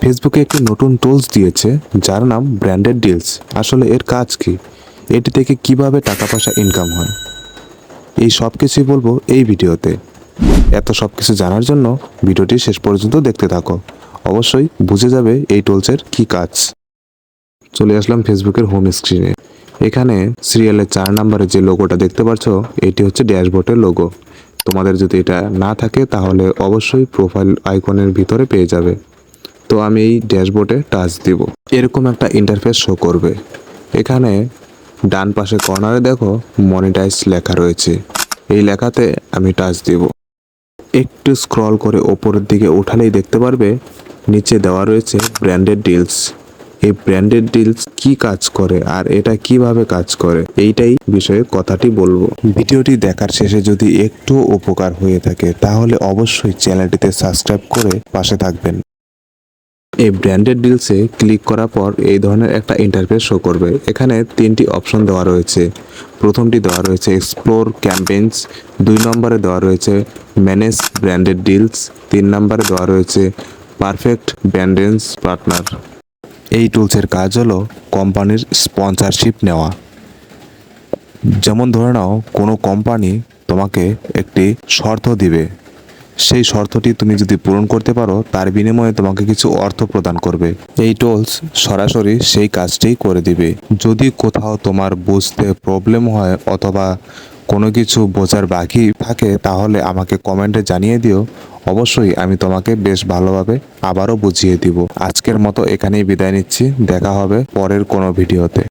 ফেসবুকে একটি নতুন টুলস দিয়েছে যার নাম ব্র্যান্ডেড ডিলস। আসলে এর কাজ কি, এটি থেকে কিভাবে টাকা পয়সা ইনকাম হয়, এই সব কিছুই বলবো এই ভিডিওতে। এত সব কিছু জানার জন্য ভিডিওটি শেষ পর্যন্ত দেখতে থাকো, অবশ্যই বুঝে যাবে এই টুলসের কি কাজ। চলে আসলাম ফেসবুকের হোম স্ক্রিনে। এখানে সিরিয়ালের 4 নম্বরে যে লোগোটা দেখতে পাচ্ছ, এটি হচ্ছে ড্যাশবোর্ডের লোগো। তোমাদের যদি এটা না থাকে তাহলে অবশ্যই প্রোফাইল আইকনের ভিতরে পেয়ে যাবে। তো আমি এই ড্যাশবোর্ডে টাচ দিব, এরকম একটা ইন্টারফেস শো করবে। এখানে ডান পাশে কর্নারে দেখো মনিটাইজ লেখা রয়েছে, এই লেখাতে আমি টাচ দিব। একটু স্ক্রল করে ওপরের দিকে উঠালেই দেখতে পারবে নিচে দেওয়া রয়েছে ব্র্যান্ডেড ডিলস। এই ব্র্যান্ডেড ডিলস কি কাজ করে আর এটা কিভাবে কাজ করে, এইটাই বিষয়ে কথাটি বলবো। ভিডিওটি দেখার শেষে যদি একটু উপকার হয়ে থাকে তাহলে অবশ্যই চ্যানেলটিতে সাবস্ক্রাইব করে পাশে থাকবেন। এই ব্র্যান্ডেড ডিলসে ক্লিক করার পর এই ধরনের একটা ইন্টারফেস শো করবে। এখানে 3টি অপশন দেওয়া রয়েছে। প্রথমটি দেওয়া রয়েছে এক্সপ্লোর ক্যাম্পেইনস, 2 নম্বরে দেওয়া রয়েছে ম্যানেজ ব্র্যান্ডেড ডিলস, 3 নম্বরে দেওয়া রয়েছে পারফেক্ট ব্র্যান্ডেন্স পার্টনার। এই টুলসের কাজ হলো কোম্পানির স্পন্সরশিপ নেওয়া। যেমন ধরে নাও কোনো কোম্পানি তোমাকে একটি শর্ত দিবে, সেই শর্তটি তুমি যদি পূরণ করতে পারো তার বিনিময়ে তোমাকে কিছু অর্থ প্রদান করবে। এই টুলস সরাসরি সেই কাজটাই করে দিবে। যদি কোথাও তোমার বুঝতে প্রবলেম হয় অথবা কোনো কিছু বোঝার বাকি থাকে তাহলে আমাকে কমেন্টে জানিয়ে দিও, অবশ্যই আমি তোমাকে বেশ ভালোভাবে আবারও বুঝিয়ে দিব। আজকের মতো এখানেই বিদায় নিচ্ছি, দেখা হবে পরের কোনো ভিডিওতে।